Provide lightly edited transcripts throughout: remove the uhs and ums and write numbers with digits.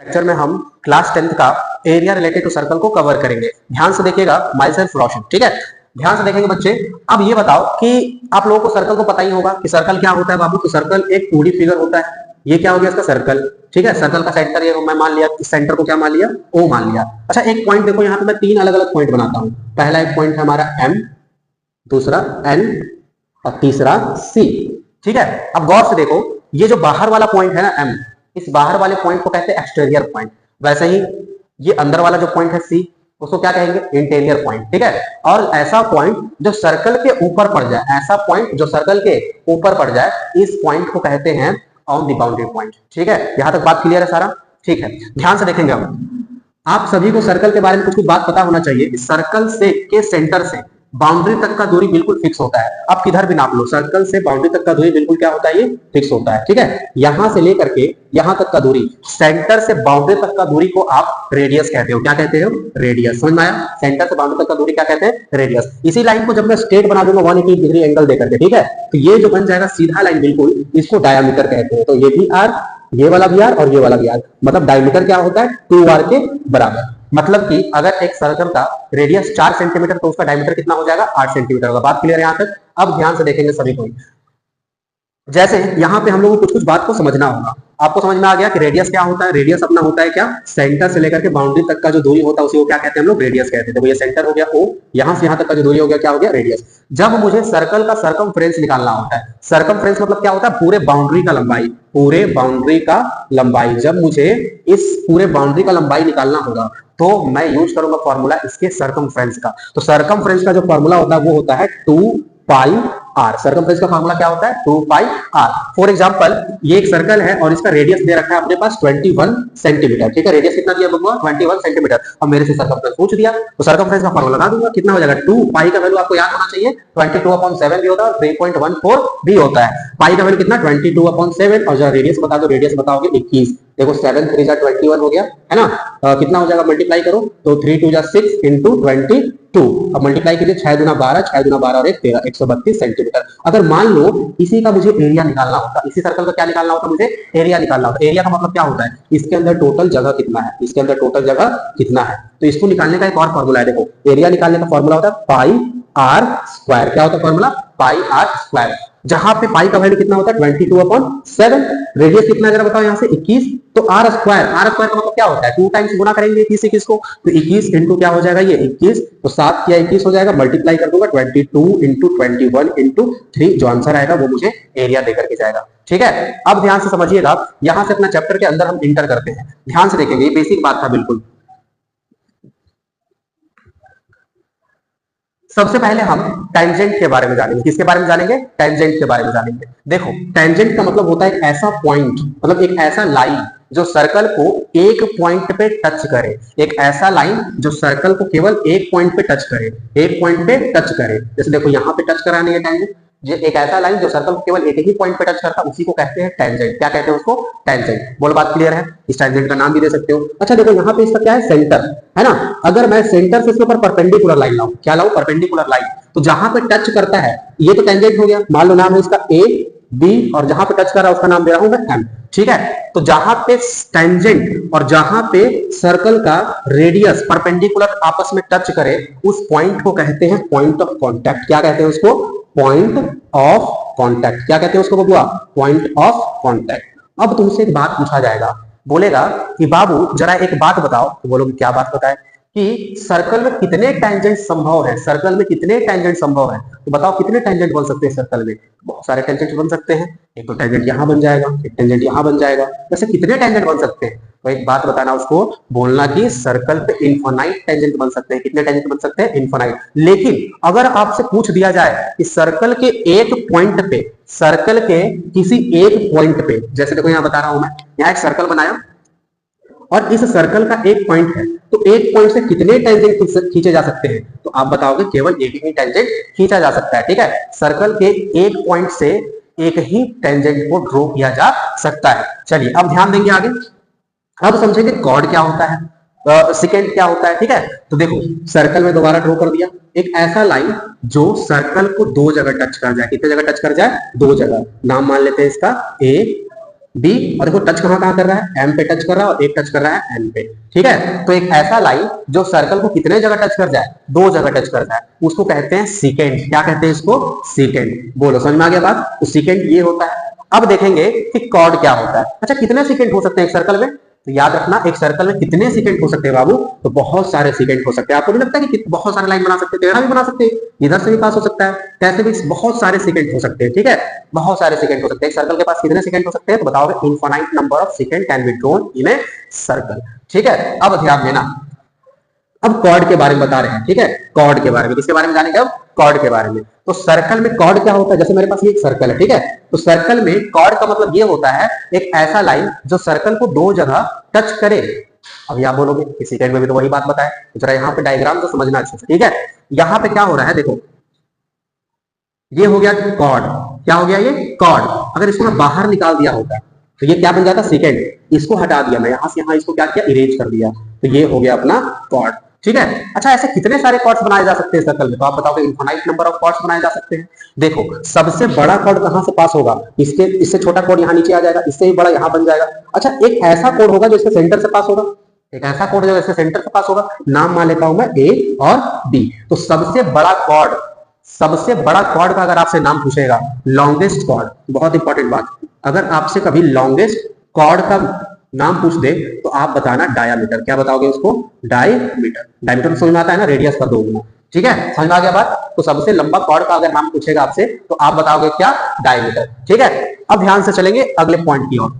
Lecture में हम class 10th का एरिया रिलेटेड टू सर्कल को कवर करेंगे। ध्यान से देखिएगा, माई सेल्फ रोशन, ठीक है। ध्यान से देखेंगे बच्चे। अब ये बताओ कि आप लोगों को सर्कल को पता ही होगा कि सर्कल क्या होता है बाबू। तो सर्कल एक 2D फिगर होता है। ये क्या हो गया इसका सर्कल, ठीक है। सर्कल का सेंटर ये मैं मान लिया, इस सेंटर को क्या मान लिया, O मान लिया। अच्छा एक पॉइंट देखो, यहाँ पे मैं 3 अलग अलग पॉइंट बनाता हूं। पहला एक पॉइंट है हमारा M, दूसरा N और तीसरा C, ठीक है। अब गौर से देखो, ये जो बाहर वाला पॉइंट है ना M, इस बाहर वाले पॉइंट को कहते हैं एक्सटीरियर पॉइंट। वैसे ही ये अंदर वाला जो पॉइंट है C, उसको क्या कहेंगे, इंटीरियर पॉइंट, ठीक है। और ऐसा पॉइंट जो सर्कल के ऊपर पड़ जाए, ऐसा पॉइंट जो सर्कल के ऊपर पड़ जाए, इस पॉइंट को कहते हैं ऑन द बाउंड्री पॉइंट, ठीक है। यहां तक बात क्लियर है सारा, ठीक है। ध्यान से देखेंगे अब आप सभी को सर्कल के बारे में कुछ बात पता होना चाहिए। सर्कल से के सेंटर से बाउंड्री तक का दूरी बिल्कुल फिक्स होता है। आप किधर भी नाप लो, सर्कल से बाउंड्री तक का दूरी बिल्कुल क्या होता है, ये फिक्स होता है, ठीक है। यहां से लेकर के यहां तक का दूरी, सेंटर से बाउंड्री तक का दूरी को आप रेडियस कहते हो। क्या कहते हो, रेडियस। समझ में आया? सेंटर से बाउंड्री तक का दूरी क्या कहते हैं, रेडियस। इसी लाइन को जब मैं स्ट्रेट बना दूंगा 180 डिग्री एंगल देकर के, ठीक है, तो ये जो बन जाएगा सीधा लाइन बिल्कुल, इसको डायमीटर कहते हैं। तो ये भी आर, ये वाला भी आर और ये वाला भी आर, मतलब डायमीटर क्या होता है, 2r के बराबर। मतलब कि अगर एक सर्कल का रेडियस 4 सेंटीमीटर तो उसका डायमीटर कितना हो जाएगा, 8 सेंटीमीटर होगा। बात क्लियर है यहां तक? अब ध्यान से देखेंगे सभी को। जैसे यहां पे हम लोगों को कुछ कुछ बात को समझना होगा। आपको समझ में आ गया कि रेडियस क्या होता है। रेडियस अपना होता है क्या, सेंटर से लेकर के बाउंड्री तक का जो दूरी होता है उसी को क्या कहते हैं हम लोग, रेडियस कहते हैं। तो ये सेंटर हो गया O, यहां से यहां तक का जो दूरी हो गया क्या हो गया, रेडियस। जब मुझे सर्कल का सरकमफ्रेंस निकालना होता है, सरकमफ्रेंस मतलब क्या होता है, पूरे बाउंड्री का लंबाई, पूरे बाउंड्री का लंबाई। जब मुझे इस पूरे बाउंड्री का लंबाई निकालना होगा तो मैं यूज करूंगा फॉर्मूला इसके सरकमफ्रेंस का। तो सरकमफ्रेंस का जो फॉर्मूला होता है वो होता है 2 पाई आर। सर्कमफ्रेंस का फार्मूला क्या होता है, 2 पाई आर। फॉर एग्जांपल ये एक सर्कल है और इसका रेडियस दे रखा है अपने पास 21 सेंटीमीटर, ठीक है। रेडियस कितना दिया बबुआ, 21 सेंटीमीटर। अब मेरे से सर्कमफ्रेंस पूछ दिया तो सर्कमफ्रेंस का फार्मूला लगा दूंगा। कितना हो जाएगा, 2 पाई का वैल्यू आपको याद होना चाहिए, 22/7 भी होता है, 3.14 भी होता है। पाई का वैल्यू कितना, 22/7, और जब रेडियस बता दो, रेडियस बताओगे 21। देखो 7 3 21 हो गया, है ना। कितना हो जाएगा, मल्टीप्लाई करो तो 3 2 6 इंटू 22। अब मल्टीप्लाई कीजिए, 6 दूना 12, 6 दूना 12 और 1 13, 132 सेंटीमीटर। अगर मान लो इसी का मुझे एरिया निकालना होता, इसी सर्कल का क्या निकालना होता, मुझे एरिया निकालना होता। एरिया का मतलब क्या होता है, इसके अंदर टोटल जगह कितना है, इसके अंदर टोटल जगह कितना है। तो इसको निकालने का एक और फॉर्मूला है। देखो एरिया निकालने का फॉर्मूला होता है पाई आर स्क्वायर। क्या होता है फॉर्मूला, पाई आर स्क्वायर। जहां पे पाई का वैल्यू कितना होता है, 22/7। रेडियस कितना जरा बताओ, यहां से 21। तो आर स्क्वायर, आर स्क्वायर का मतलब क्या होता है, 2 टाइम्स गुना करेंगे 21 को, तो 21 इंटू क्या हो जाएगा, ये 21, तो 7 या 21 हो जाएगा। मल्टीप्लाई कर दूंगा 22 इंटू 21 इंटू 3, जो आंसर आएगा वो मुझे एरिया देकर के जाएगा, ठीक है। अब ध्यान से समझिएगा, यहां से अपना चैप्टर के अंदर हम इंटर करते हैं। ध्यान से देखेंगे, ये बेसिक बात था बिल्कुल। सबसे पहले हम टेंजेंट के बारे में जानेंगे। किसके बारे में जानेंगे, टेंजेंट के बारे में जानेंगे। देखो टेंजेंट का मतलब होता है एक ऐसा पॉइंट, मतलब एक ऐसा लाइन जो सर्कल को एक पॉइंट पे टच करे। एक ऐसा लाइन जो सर्कल को केवल एक पॉइंट पे टच करे, एक पॉइंट पे टच करे। जैसे देखो यहां पे टच कराने है टेंजेंट, जो एक ऐसा लाइन जो सर्कल को केवल एक ही पॉइंट पे टच करता है उसी को कहते हैं टेंजेंट। क्या कहते हैं उसको, टेंजेंट। बोलो बात क्लियर है? इस टेंजेंट का नाम भी दे सकते हो। अच्छा देखो यहाँ पे इसका क्या है, सेंटर है ना। अगर मैं सेंटर से इसके ऊपर परपेंडिकुलर लाइन लाऊं, क्या लाऊं, परपेंडिकुलर लाइन, तो जहां पे टच करता है ये तो टेंजेंट हो गया। मान लो नाम है इसका ए बी, और जहां पे टच कर रहा है उसका नाम दे रहा हूं मैं एम, ठीक है। तो जहां पे टेंजेंट और जहां पे सर्कल का रेडियस परपेंडिकुलर आपस में टच करे, उस पॉइंट को कहते हैं पॉइंट ऑफ कॉन्टैक्ट। क्या कहते हैं उसको, पॉइंट ऑफ कॉन्टैक्ट। क्या कहते हैं उसको बबुआ, पॉइंट ऑफ कॉन्टैक्ट। अब तुमसे एक बात पूछा जाएगा, बोलेगा कि बाबू जरा एक बात बताओ, तो बोलोगे क्या बात बताए, कि सर्कल में कितने टेंजेंट संभव है, सर्कल में कितने टेंजेंट संभव है। तो बताओ कितने टेंजेंट बन सकते हैं सर्कल में। बहुत सारे टेंजेंट बन सकते हैं। एक तो टेंजेंट यहां बन जाएगा, एक टेंजेंट यहां बन जाएगा, वैसे कितने टेंजेंट बन सकते हैं। तो एक बात बताना उसको, बोलना कि सर्कल पे इनफाइनाइट टेंजेंट बन सकते हैं। कितने टेंजेंट बन सकते हैं, इनफाइनाइट। लेकिन अगर आपसे पूछ दिया जाए कि सर्कल के एक पॉइंट पे, सर्कल के किसी एक पॉइंट पे, जैसे देखो यहां बता रहा हूं मैं, यहां एक सर्कल बनाया और इस सर्कल का एक पॉइंट है, तो एक पॉइंट से कितने टेंजेंट खींचे जा सकते हैं। तो आप बताओगे केवल एक ही टेंजेंट खींचा जा सकता है, ठीक है। सर्कल के एक पॉइंट से एक ही टेंजेंट को ड्रॉ किया जा सकता है। चलिए अब ध्यान देंगे आगे। अब समझेंगे कॉर्ड क्या होता है, सेकेंड क्या होता है, ठीक है। तो देखो सर्कल में दोबारा ड्रॉ कर दिया एक ऐसा लाइन जो सर्कल को 2 जगह टच कर जाए। कितने जगह टच कर जाए, 2 जगह। नाम मान लेते हैं इसका ए बी, और देखो टच कहां कहां कर रहा है, एम पे टच कर रहा है और एक टच कर रहा है एन पे, ठीक है। तो एक ऐसा लाइन जो सर्कल को कितने जगह टच कर जाए, दो जगह टच कर जाए, उसको कहते हैं सीकेंड। क्या कहते हैं इसको, सीकेंड। बोलो समझ में आ गया बात, तो सीकेंड ये होता है। अब देखेंगे कि कॉर्ड क्या होता है। अच्छा कितने सीकेंड हो सकते हैं एक सर्कल में, तो याद रखना एक सर्कल में कितने सीकेंड हो सकते हैं बाबू, तो बहुत सारे सीकेंड हो सकते हैं। आपको नहीं लगता कि बहुत सारे लाइन बना सकते हैं, टेढ़ा भी बना सकते हैं, इधर से भी पास हो सकता है, कैसे भी बहुत सारे सीकेंड हो सकते हैं, ठीक है, बहुत सारे सीकेंड हो सकते हैं। एक सर्कल के पास कितने सीकेंड हो सकते हैं, तो बताओगे infinite number of सीकेंड can be drawn in a circle, ठीक है। अब ध्यान देना, अब कॉर्ड के बारे में बता रहे हैं, ठीक है, कॉर्ड के बारे में, किसके बारे में जानेंगे अब, कॉर्ड के बारे में। तो सर्कल में कॉर्ड क्या होता है, जैसे मेरे पास ये एक सर्कल है, ठीक है, तो सर्कल में कॉर्ड का मतलब ये होता है एक ऐसा लाइन जो सर्कल को दो जगह टच करे। अब यहां बोलोगे कि सेकंड में भी तो वही बात बताए, तो जरा यहाँ पे डायग्राम तो समझना अच्छे से, ठीक है। यहाँ पे क्या हो रहा है देखो, ये हो गया कॉर्ड, क्या हो गया ये कॉर्ड। अगर इसको मैं बाहर निकाल दिया होता तो ये क्या बन जाता, सेकंड। इसको हटा दिया मैं यहां से, यहां इसको क्या किया, इरेज कर दिया, तो ये हो गया अपना कॉर्ड, ठीक है। अच्छा ऐसे कितने सारे कॉर्ड्स बनाए जा सकते हैं सर्कल में, तो आप बताओगे इनफाइनाइट नंबर ऑफ कॉर्ड्स बनाए जा सकते हैं। देखो सबसे बड़ा कॉर्ड कहां से पास होगा, इसके इससे छोटा कॉर्ड यहां नीचे आ जाएगा, इससे भी बड़ा यहां बन जाएगा। अच्छा एक ऐसा कॉर्ड होगा जो इसके सेंटर से पास होगा, एक ऐसा कॉर्ड जो इसके सेंटर से पास होगा, नाम मान लेता हूं मैं ए और बी। तो सबसे बड़ा कॉर्ड, सबसे बड़ा कॉर्ड का अगर आपसे नाम पूछेगा, लॉन्गेस्ट कॉर्ड, बहुत इंपॉर्टेंट बात, अगर आपसे कभी लॉन्गेस्ट कॉर्ड का नाम पूछ दे तो आप बताना डायामीटर। क्या बताओगे उसको, डायमीटर। डायमीटर समझ में आता है ना, रेडियस का 2 गुना, ठीक है, समझ में आ गया बात। तो सबसे लंबा कॉर्ड का अगर नाम पूछेगा आपसे तो आप बताओगे क्या, डायमीटर, ठीक है। अब ध्यान से चलेंगे अगले पॉइंट की ओर।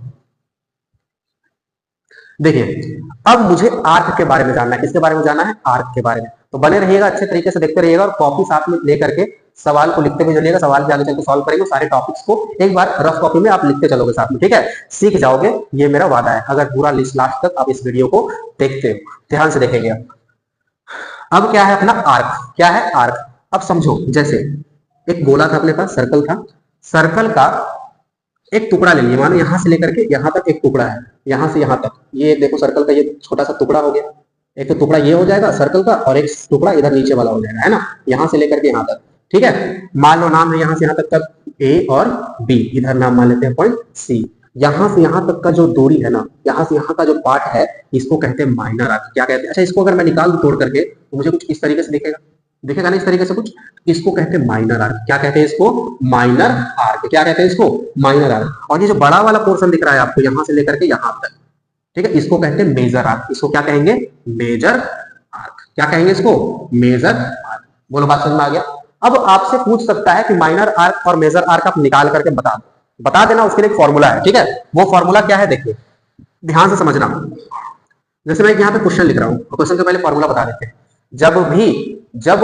देखिए अब मुझे आर्क के बारे में जानना है, किसके बारे में जानना है, आर्क के बारे में। तो बने रहिएगा, अच्छे तरीके से देखते रहिएगा और कॉपी साथ में लेकर के सवाल को लिखते हुए चलिएगा, सवाल के आगे चल के सॉल्व करेंगे सारे टॉपिक्स को, एक बार रफ कॉपी में आप लिखते चलोगे साथ में, ठीक है, सीख जाओगे, ये मेरा वादा है, अगर पूरा लिस्ट लास्ट तक आप इस वीडियो को देखते हो, ध्यान से देखेंगे। अब क्या है अपना आर्क, क्या है आर्क। अब समझो जैसे एक गोला था अपने पास, सर्कल था, सर्कल का एक टुकड़ा ले लिया, मानो यहां से लेकर के यहां तक एक टुकड़ा है, यहां से यहां तक, ये देखो सर्कल का ये छोटा सा टुकड़ा हो गया, एक तो टुकड़ा ये हो जाएगा सर्कल का और एक टुकड़ा इधर नीचे वाला हो जाएगा, है ना, यहां से लेकर के यहां तक, ठीक है। मान लो नाम है यहां से यहां तक ए और बी, इधर नाम मान लेते हैं पॉइंट सी। यहां से यहां तक का जो दूरी है ना, यहां से यहां का जो पार्ट है, इसको कहते हैं माइनर आर्क। क्या कहते हैं, अच्छा इसको अगर मैं निकाल दूं तोड़ करके तो मुझे कुछ इस तरीके से दिखेगा, दिखेगा ना इस तरीके से कुछ, इसको कहते हैं माइनर आर्क। क्या कहते हैं इसको, माइनर आर्क। क्या कहते हैं इसको, माइनर आर्क। और ये जो बड़ा वाला पोर्शन दिख रहा है आपको यहां से लेकर के यहां तक, ठीक है, इसको कहते हैं मेजर आर्क। इसको क्या कहेंगे, मेजर आर्क। क्या कहेंगे इसको, मेजर आर्क। बोलो बात समझ में आ गया। अब आपसे पूछ सकता है कि माइनर आर्क और मेजर आर्क आप निकाल करके बता देना, उसके लिए एक फॉर्मूला है, ठीक है। वो फॉर्मूला क्या है देखिए, ध्यान से समझना। जैसे मैं यहाँ पे क्वेश्चन लिख रहा हूँ, क्वेश्चन से पहले फॉर्मूला बता देते हैं। जब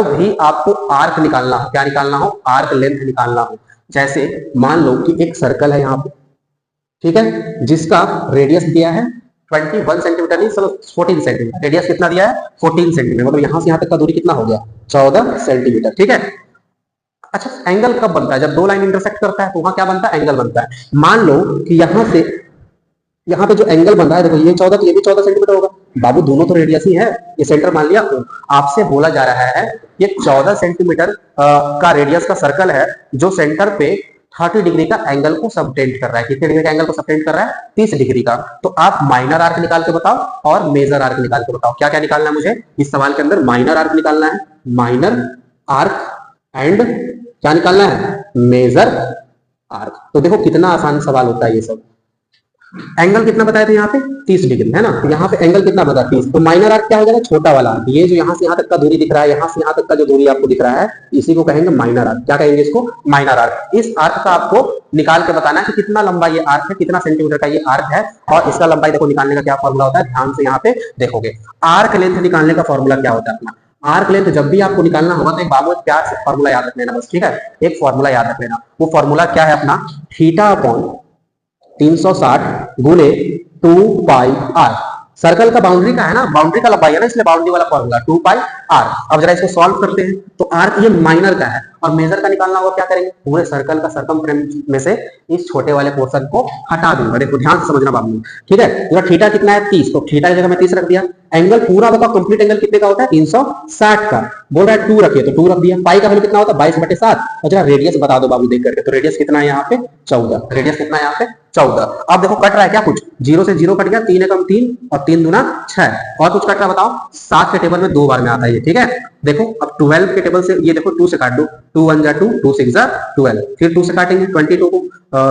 भी आपको आर्क निकालना हो, क्या निकालना हो, आर्क लेंथ निकालना हो, जैसे मान लो कि एक सर्कल है यहाँ पे, ठीक है, जिसका रेडियस दिया है 21 सेंटीमीटर, नहीं चलो 14 सेंटीमीटर, रेडियस कितना दिया है 14 सेंटीमीटर, मतलब यहां से यहां तक का दूरी कितना हो गया 14 सेंटीमीटर, ठीक है। अच्छा एंगल कब बनता है, जब दो लाइन इंटरसेक्ट करता है तो वहां क्या बनता है, एंगल बनता है। मान लो कि यहां से यहाँ पे जो एंगल बन रहा है, देखो ये 14 तो ये भी 14 सेंटीमीटर होगा, बाबू दोनों तो रेडियस ही है, ये सेंटर मान लिया। आपसे बोला जा रहा है ये 14 सेंटीमीटर का रेडियस का सर्कल है जो सेंटर पे 30 डिग्री का एंगल को सबटेंड कर रहा है। कितने डिग्री का एंगल को सबटेंड कर रहा है, 30 डिग्री का। तो आप माइनर आर्क निकाल के बताओ और मेजर आर्क निकाल के बताओ। क्या क्या निकालना है मुझे इस सवाल के अंदर, माइनर आर्क निकालना है, माइनर आर्क एंड क्या निकालना है, मेजर आर्क। तो देखो कितना आसान सवाल होता है ये सब। एंगल कितना बताए थे यहाँ पे 30 डिग्री, है ना, तो यहाँ पे एंगल कितना बता 30, तो माइनर आर्क क्या हो जाएगा, छोटा वाला। ये जो यहाँ से यहाँ तक का दूरी दिख रहा है, यहाँ से यहाँ तक का जो दूरी आपको दिख रहा है, इसी को कहेंगे माइनर आर्क। क्या कहेंगे इसको, माइनर आर्क। इस आर्क का आपको निकाल के बताना है कि कितना लंबा ये आर्क है, कितना सेंटीमीटर का ये आर्क है, और इसका लंबाई देखो निकालने का क्या फॉर्मूला होता है, ध्यान से यहाँ पे देखोगे। आर्क लेंथ निकालने का फॉर्मूला क्या होता है अपना, आर्क लेंथ जब भी आपको निकालना होगा तो एक बाबू प्यार से फॉर्मूला याद रख लेना बस, ठीक है, एक फॉर्मूला याद रख लेना। वो फॉर्मूला क्या है अपना, थीटा अपॉन 360 गुणे 2 पाई आर। सर्कल का बाउंड्री का है ना, बाउंड्री का लंबाई है ना, इसलिए बाउंड्री वाला फॉर्मूला 2 पाई आर। अब जरा इसको सॉल्व करते हैं, तो आर्क ये माइनर का है और मेजर का निकालना होगा, क्या करेंगे, पूरे सर्कल का सरकमफ्रेंस में से इस छोटे वाले पोर्शन को हटा दूंगा। देखो ध्यान से समझना बाबू, ठीक है। तो थीटा कितना है 30, तो थीटा की जगह मैं 30 रख दिया। एंगल पूरा बताओ कंप्लीट एंगल कितने का होता है, 360 का। बोल रहा है 2 रखिए तो 2 रख दिया। पाई का वैल्यू कितना होता है 22/7। और जरा रेडियस बता दो बाबू देख करके, तो रेडियस कितना है यहाँ पे 14, रेडियस कितना है यहाँ पे 14। अब देखो कट रहा है क्या, कुछ जीरो से जीरो कट गया, 3 एकम 3 और 3 दूना 6, और कुछ कट रहा है बताओ, 7 के टेबल में 2 बार में आता है ये, ठीक है। देखो अब 12 के टेबल से ये देखो 2 से काट दो, 2 1 जा 2, 2 6 जा 12, फिर 2 से काटेंगे 22 को,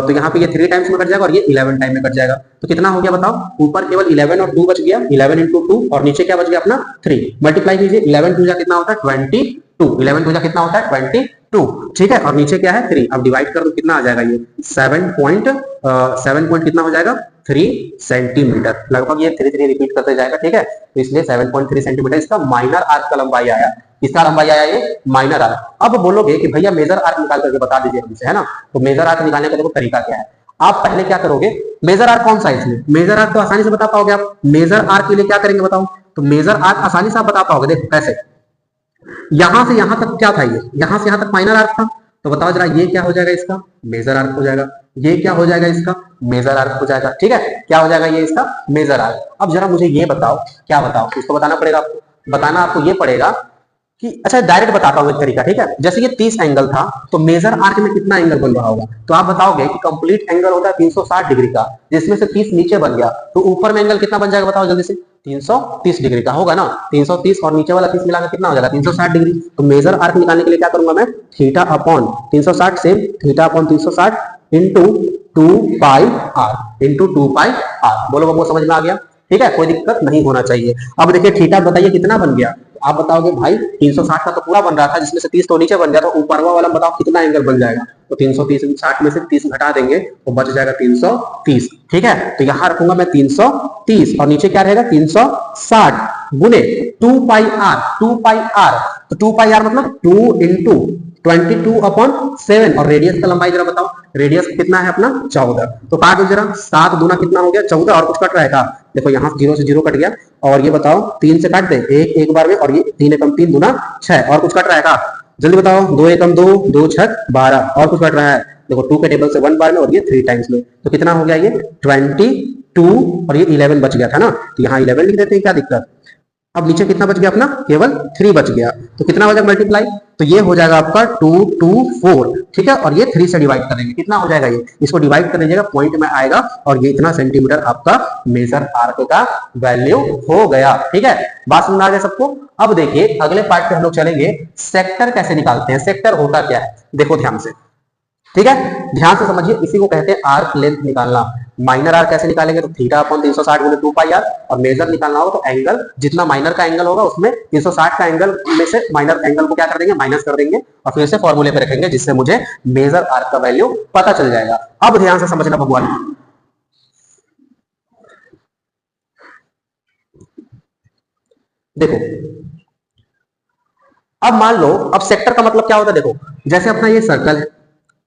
तो यहाँ पे ये 3 टाइम्स में कट जाएगा और ये 11 टाइम में कट जाएगा। तो कितना हो गया बताओ, ऊपर केवल 11 और 2 बच गया, 11 इंटू 2, और नीचे क्या बच गया अपना 3। मल्टीप्लाई कीजिए, 11 2 जा कितना होता है 22, 11 2 जा कितना होता है 22, ठीक है, और नीचे क्या है 3। अब डिवाइड कर दो, कितना आ जाएगा ये 7 पॉइंट कितना हो जाएगा 3 सेंटीमीटर, लगभग ये 3 रिपीट करते जाएगा, ठीक है। तो इसलिए 7.3 सेंटीमीटर इसका माइनर आर्क का लंबाई आया। किसका लंबाई आया ये, माइनर आर्क। अब बोलोगे कि भैया मेजर आर्क निकाल करके बता दीजिए हमसे, है ना। तो मेजर आर्क निकालने का देखो तरीका क्या है, आप पहले क्या करोगे, मेजर आर्क कौन सा है इसमें, मेजर आर्क तो आसानी से बता पाओगे आप। मेजर आर्क के लिए क्या करेंगे बताओ, तो मेजर आर्क आसानी से आप बता पाओगे, देखो कैसे, यहां से यहां तक क्या था ये, यहां से यहां तक माइनर आर्क था, तो बताओ जरा ये क्या हो जाएगा इसका, मेजर आर्क हो जाएगा। ये क्या हो जाएगा इसका, मेजर आर्क हो जाएगा, ठीक है। क्या हो जाएगा ये इसका मेजर आर्क। अब जरा मुझे ये बताओ, क्या बताओ, इसको बताना पड़ेगा आपको, बताना आपको ये पड़ेगा कि अच्छा डायरेक्ट बताता हूं एक तरीका, ठीक है। जैसे ये 30 एंगल था, तो मेजर आर्क में कितना एंगल बन रहा होगा, तो आप बताओगे कि कंप्लीट एंगल होता है 360 डिग्री का, जिसमें से 30 नीचे बन गया, तो ऊपर में एंगल कितना बन जाएगा बताओ जल्दी से, 330 डिग्री का होगा ना। 330 और नीचे वाला 30 मिलाकर कितना हो जाएगा 360 डिग्री। तो मेजर आर्क निकालने के लिए क्या करूंगा मैं, थीटा अपॉन 360 से theta upon 360 into 2 pi r, into 2 pi r. बोलो बाबू समझ में आ गया, ठीक है, कोई दिक्कत नहीं होना चाहिए। अब देखिए थीटा बताइए कितना बन गया, आप बताओगे भाई 360 का तो पूरा बन रहा था, जिसमें से 30 तो नीचे बन गया, तो ऊपर वाला बताओ कितना एंगल बन जाएगा, तो 330 60 में से 30 घटा देंगे तो बच जाएगा 330, ठीक है। तो यहां रखूंगा मैं 330 और नीचे क्या रहेगा 360 गुने 2 पाई आर, 2 पाई आर, तो 2 पाई आर मतलब 2 इंटू 22 अपॉन 7, और रेडियस का लंबाई जरा बताओ, रेडियस कितना है अपना 14, तो काट दो जरा, 7 दूना कितना हो गया 14, और कुछ कट रहेगा, देखो यहाँ 0 से 0 कट गया, और ये बताओ 3 से काट दे, एक बार में, और ये 3 एकम 3 दूना 6, और कुछ कट रहेगा जल्दी बताओ, 2 एकम 2, 2 6 12, और कुछ कट रहा है, देखो 2 के टेबल से 1 बार में, और ये 3 टाइम्स में, तो कितना हो गया ये 22, और ये 11 बच गया था ना, तो यहाँ 11 लिख देते हैं, क्या दिक्कत। अब नीचे कितना बच गया अपना, केवल 3 बच गया, तो कितना हो जाएगा मल्टीप्लाई, तो ये हो जाएगा आपका 224, ठीक है, और ये 3 से डिवाइड करेंगे, कितना हो जाएगा ये, इसको डिवाइड कर लीजिएगा, पॉइंट में आएगा, और ये इतना सेंटीमीटर आपका मेजर आर्क का वैल्यू हो गया, ठीक है। बात समझ आ गया सबको। अब देखिए अगले पार्ट पे हम लोग चलेंगे, सेक्टर कैसे निकालते हैं, सेक्टर होता क्या है, देखो ध्यान से, ठीक है, ध्यान से समझिए, इसी को कहते हैं आर्क लेंथ निकालना। माइनर आर्क कैसे निकालेंगे, तो थीटा अपॉन 360 गुने 2 पाई आर, और मेजर निकालना होगा तो एंगल, जितना माइनर का एंगल होगा उसमें 360 का एंगल में से माइनर एंगल को क्या कर देंगे, माइनस कर देंगे, और फिर से फॉर्मूले पे रखेंगे, जिससे मुझे मेजर आर्क का वैल्यू पता चल जाएगा। अब ध्यान से समझना भगवान, देखो अब मान लो, अब सेक्टर का मतलब क्या होता है, देखो जैसे अपना ये सर्कल है,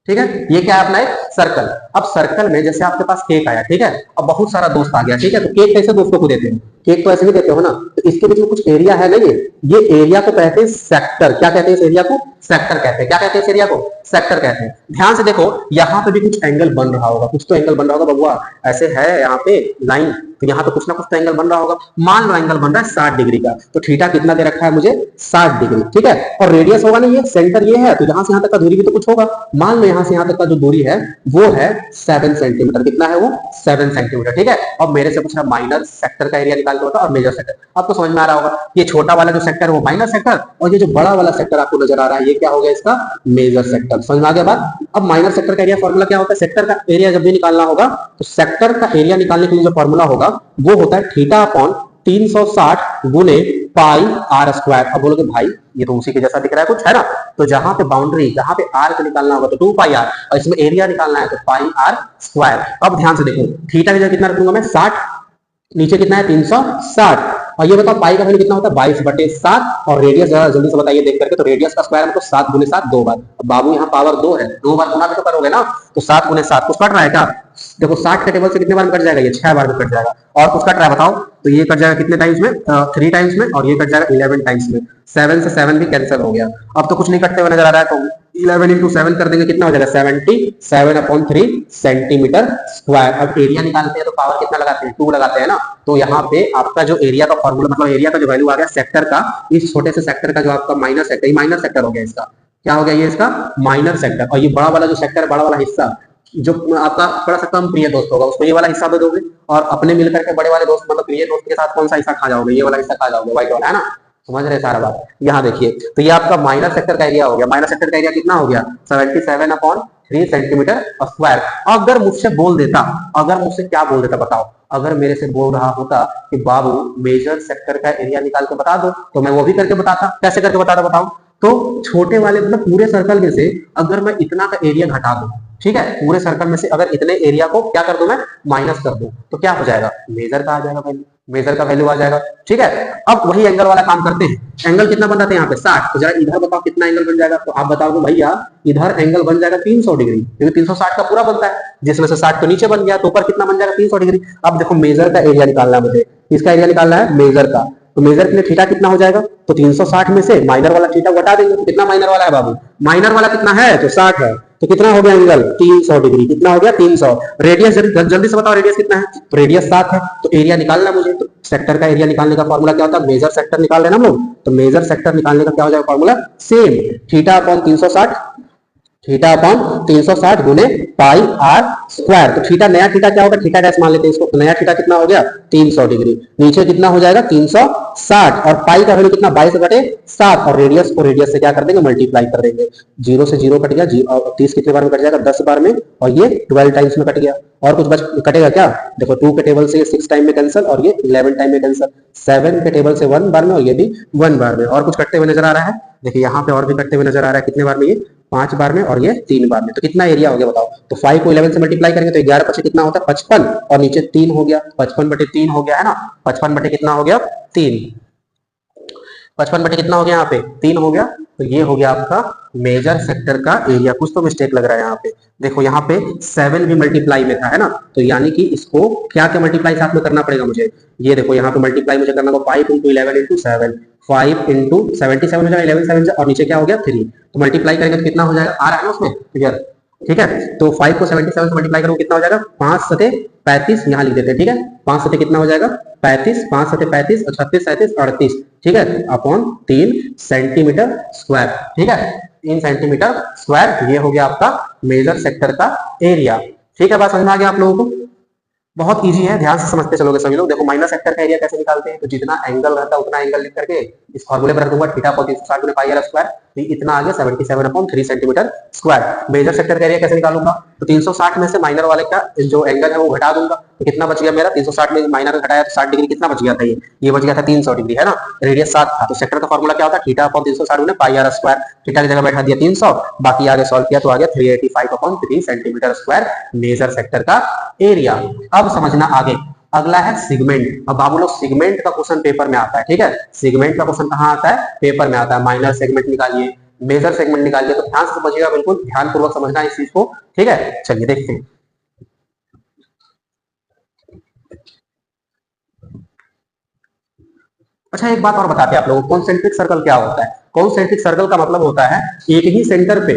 ठीक है, ये क्या है अपना एक सर्कल। अब सर्कल में जैसे आपके पास केक आया, ठीक है, अब बहुत सारा दोस्त आ गया, ठीक है, तो केक कैसे दोस्तों को देते हो, केक तो ऐसे नहीं देते हो ना, तो इसके बीच में कुछ एरिया है ना, ये एरिया को कहते हैं सेक्टर। क्या कहते हैं इस एरिया को, सेक्टर कहते हैं। क्या कहते हैं इस एरिया को, सेक्टर कहते हैं। ध्यान से देखो, यहाँ पे भी कुछ एंगल बन रहा होगा, कुछ तो एंगल बन रहा होगा बबुआ, ऐसे है यहाँ पे लाइन, तो यहाँ पे कुछ ना कुछ तो एंगल बन रहा होगा। मान लो एंगल बन रहा है 60 डिग्री का, तो थीटा कितना दे रखा है मुझे 60 डिग्री, ठीक है, और रेडियस होगा ना, ये सेंटर ये है, तो यहाँ से यहाँ तक का दूरी भी तो कुछ होगा। मान लो यहाँ से यहाँ तक का जो दूरी है वो है 7 सेंटीमीटर, कितना है वो 7 सेंटीमीटर, ठीक है। अब मेरे से पूछ रहा माइनर सेक्टर का एरिया निकाल के बताओ, और मेजर सेक्टर। आपको समझ में आ रहा होगा, ये छोटा वाला जो सेक्टर है वो माइनर सेक्टर, और ये जो बड़ा वाला सेक्टर आपको नजर आ रहा है ये क्या हो गया इसका मेजर सेक्टर। समझ में आ गया बात। अब माइनर सेक्टर का एरिया फॉर्मूला क्या होता है, सेक्टर का एरिया जब भी निकालना होगा तो सेक्टर का एरिया निकालने के लिए जो फॉर्मूला होगा वो होता है थीटा अपॉन 360 गुने पाई आर स्क्वायर। अब बोलोगे भाई ये तो उसी के जैसा दिख रहा है कुछ, है ना, तो जहां पे बाउंड्री, जहां पे आर को निकालना होगा तो 2 पाई आर, और इसमें एरिया निकालना है तो पाई आर स्क्वायर। अब ध्यान से देखो, थीटा की जगह कितना रखूंगा मैं 60, नीचे कितना है 360, और ये बताओ पाई का वैल्यू कितना होता है 22/7, और रेडियस जरा जल्दी से बताइए देख करके, तो रेडियस का स्क्वायर मतलब 7 गुने 7 2 बार। बाबू यहाँ पावर 2 है, 2 बार गुना भी तो करोगे ना, तो 7 गुने 7 कुछ कट रहा है क्या, देखो 60 के टेबल से कितने बार में कट जाएगा, ये 6 बार में कट जाएगा, और कुछ कट रहा है बताओ, तो ये कट जाएगा कितने टाइम्स में 3 टाइम्स में, और ये कट जाएगा 11 टाइम्स में। 7 से 7 भी कैंसिल हो गया, अब तो कुछ नहीं कटते हुए नजर आ रहा है, तो 11 इंटू 7 कर देंगे, कितना हो जाएगा 77/3 सेंटीमीटर स्क्वायर। अब एरिया निकालते हैं तो पावर कितना लगाते हैं 2 लगाते हैं ना, तो यहाँ पे आपका जो एरिया का फॉर्मूला मतलब एरिया का जो वैल्यू आ गया सेक्टर का, इस छोटे से सेक्टर का जो आपका माइनर सेक्टर, ये माइनर सेक्टर हो गया, इसका क्या हो गया ये इसका माइनर सेक्टर, और ये बड़ा वाला जो सेक्टर है बड़ा वाला हिस्सा जो आपका थोड़ा सा कम प्रिय दोस्त होगा उसको ये वाला हिस्सा दे दोगे, और अपने मिलकर के बड़े वाले दोस्त मतलब प्रिय दोस्त के साथ कौन सा हिस्सा खा जाओगे, ये वाला हिस्सा खा जाओगे, व्हाइट वाला, है ना। समझ रहे सारा बात। यहाँ देखिए, तो ये आपका माइनर सेक्टर का एरिया हो गया। माइनर सेक्टर का एरिया कितना हो गया, 77/3 सेंटीमीटर स्क्वायर। अगर मुझसे बोल देता, अगर मुझसे क्या बोल देता बताओ, अगर मेरे से बोल रहा होता कि बाबू मेजर सेक्टर का एरिया निकाल के बता दो, तो मैं वो भी करके बताता। कैसे करके बताता बताओ, तो छोटे वाले मतलब पूरे सर्कल में से अगर मैं इतना का एरिया घटा दूं, ठीक है, पूरे सर्कल में से अगर इतने एरिया को क्या कर दूं मैं, माइनस कर दूं, तो क्या हो जाएगा, मेजर का आ जाएगा वैल्यू, मेजर का वैल्यू आ जाएगा। ठीक है, अब वही एंगल वाला काम करते हैं। एंगल कितना बन रहा था यहाँ पे 60, तो जरा इधर बताओ कितना एंगल बन जाएगा, तो आप बताओ तो भैया इधर एंगल बन जाएगा 300 डिग्री, क्योंकि 360 का पूरा बनता है, जिसमें से 60 तो नीचे बन गया, तो ऊपर कितना बन जाएगा 300 डिग्री। अब देखो मेजर का एरिया निकालना है मुझे, इसका एरिया निकालना है मेजर का, तो मेजर के लिए थीटा कितना हो जाएगा, तो 360 में से माइनर वाला थीटा घटा देंगे, तो कितना माइनर वाला है बाबू, माइनर वाला कितना है, तो 60 है, तो कितना हो गया एंगल 300 डिग्री, कितना हो गया 300। रेडियस जल्दी से बताओ रेडियस कितना है, तो रेडियस 7 है, तो एरिया निकालना मुझे, तो सेक्टर का एरिया निकालने का फॉर्मूला क्या होता है, मेजर सेक्टर निकाल लेना हम लोग, तो मेजर सेक्टर निकालने का क्या हो जाएगा formula, same theta upon 360, theta upon 360 गुने पाई आर स्क्वायर। तो थीटा, नया थीटा क्या होगा, थीटा डैश मान लेते हैं इसको, तो नया थीटा कितना हो गया 300 डिग्री, नीचे कितना हो जाएगा 360, और पाई का वैल्यू कितना 22 बटे 7, और रेडियस को रेडियस से क्या कर देंगे, मल्टीप्लाई कर देंगे। 0 से 0 कट गया, 30 कितने बार में कट जाएगा, 10 बार में, और ये 12 टाइम्स में कट गया। और कुछ बच कटेगा क्या, देखो 2 के टेबल से 6 टाइम में कैंसिल, और ये 11 टाइम में कैंसिल, 7 के टेबल से 1 बार में, और ये भी 1 बार में। और कुछ कटते हुए नजर आ रहा है, देखिए यहाँ पे और भी कटते हुए नजर आ रहा है, कितने बार में, ये 5 बार में, और ये 3 बार में। तो कितना एरिया हो गया बताओ, तो 5 को 11 से मल्टीप्लाई करेंगे तो 11 पचे कितना होता है 55, और नीचे 3 हो गया, 55 बटे 3 हो गया, है ना, 55 बटे कितना हो गया 3, 55 बटे कितना हो गया यहाँ पे 3 हो गया। तो ये हो गया आपका मेजर सेक्टर का एरिया। कुछ तो मिस्टेक लग रहा है यहाँ पे, देखो यहाँ पे 7 भी मल्टीप्लाई में था, है ना, तो यानी कि इसको क्या क्या मल्टीप्लाई साथ में करना पड़ेगा मुझे, ये देखो यहाँ पे मल्टीप्लाई मुझे करना होगा 5 इंटू 11 इंटू 7, 5 इंटू 77 हो जाएगा, 11 7 और नीचे क्या हो गया 3, तो मल्टीप्लाई करेंगे तो कितना हो जाएगा, आ रहा है ना उसमें क्लियर। ठीक है, तो 5 को 77 से मल्टीप्लाई करूँ कितना हो जाएगा, 5 सते 35, यहाँ लिख देते हैं, ठीक है, 5 सते कितना हो जाएगा 35, 5 सते 35, 36 37 38, ठीक है, अपॉन 3 सेंटीमीटर स्क्वायर। ठीक है, 3 सेंटीमीटर स्क्वायर, ये हो गया आपका मेजर सेक्टर का एरिया। ठीक है, बात समझ में आ गया आप लोगों को, बहुत इजी है, ध्यान से समझते चलोगे सभी लोग। देखो माइनर सेक्टर का एरिया कैसे निकालते हैं, तो जितना एंगल रहता है उतना एंगल लिख करके इस फार्मूले पर रख दूंगा, थीटा अपॉन 360 गुने पाई आर स्क्वायर, तो इतना आ गया 77/3 सेंटीमीटर स्क्वायर। मेजर सेक्टर का एरिया कैसे निकालूंगा, तो 360 में से माइनर वाले का जो एंगल है वो घटा दूंगा, तो कितना बच गया मेरा, 360 में माइनर घटाया तो 60 डिग्री, कितना बच गया था, ये बच गया था 300 डिग्री, है ना, रेडियस 7 था, तो सेक्टर का फॉर्मूला क्या होता है, थीटा अपॉन 360 गुने पाई आर स्क्वायर, थीटा की जगह बैठा दिया 300, बाकी आगे सॉल्व किया तो आ गया 385/3 सेंटीमीटर स्क्वायर मेजर सेक्टर का एरिया। अब समझना आगे, अगला है सिगमेंट। अब बाबू लोग सिगमेंट का क्वेश्चन पेपर में आता है, ठीक है, सिगमेंट का क्वेश्चन कहाँ आता है, पेपर में आता है। माइनर सेगमेंट निकालिए, मेजर सेगमेंट निकालिए, तो ध्यान से समझिएगा, बिल्कुल ध्यान पूर्वक समझना इस चीज को, ठीक है। चलिए देखते हैं, अच्छा एक बात और बताते हैं आप लोगों को, कॉन्सेंट्रिक सर्कल क्या होता है। कॉन्सेंट्रिक सर्कल का मतलब होता है एक ही सेंटर पे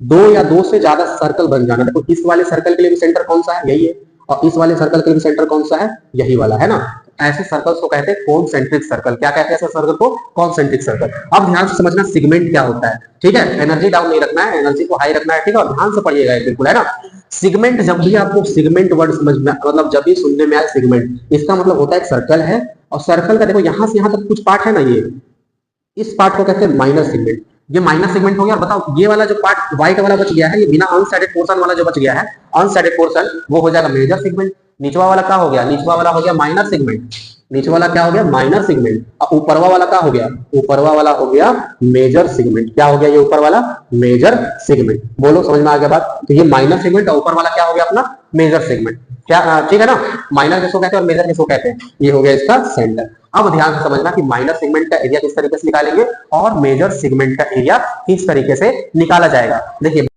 2 या 2 से ज्यादा सर्कल बन जाना। देखो इस वाले सर्कल के लिए भी सेंटर कौन सा है, यही है, और इस वाले सर्कल के लिए भी सेंटर कौन सा है, यही वाला, है ना। ऐसे सर्कल्स को कहते हैं कॉन्सेंट्रिक सर्कल। क्या कहते हैं ऐसे सर्कल को, कॉन्सेंट्रिक सर्कल। अब ध्यान से समझना सिगमेंट क्या होता है, ठीक है, एनर्जी डाउन नहीं रखना है, एनर्जी को हाई रखना है, ठीक है, और ध्यान से पढ़िएगा बिल्कुल, है ना। सिगमेंट, जब भी आपको सिगमेंट वर्ड समझ में मतलब जब भी सुनने में आए सिगमेंट, इसका मतलब होता है एक सर्कल है, और सर्कल का देखो यहां से यहां तक कुछ पार्ट है ना, ये इस पार्ट को कहते हैं माइनर सेगमेंट। ये माइनर सेगमेंट हो गया। और बताओ ये वाला जो पार्ट व्हाइट वाला बच गया है, ये बिना अनसाइडेड पोर्शन वाला जो बच गया है, अनसाइडेड पोर्शन, वो हो जाएगा मेजर सेगमेंट। निचवा वाला क्या हो गया, निचवा वाला हो गया माइनर सेगमेंट, नीचे वाला क्या हो गया माइनर सेगमेंट, और ऊपरवा वाला क्या हो गया, ऊपरवा वाला हो गया मेजर सेगमेंट। क्या हो गया ये ऊपर वाला, मेजर सेगमेंट। बोलो समझ में आ गया बात। तो ये माइनर सेगमेंट और ऊपर वाला क्या हो गया अपना मेजर सेगमेंट। क्या ठीक है ना, माइनर किसको कहते हैं और मेजर किसको कहते हैं, ये हो गया इसका सेंटर। अब ध्यान से समझना कि माइनर सेगमेंट का एरिया किस तरीके से निकालेंगे और मेजर सेगमेंट का एरिया किस तरीके से निकाला जाएगा। देखिए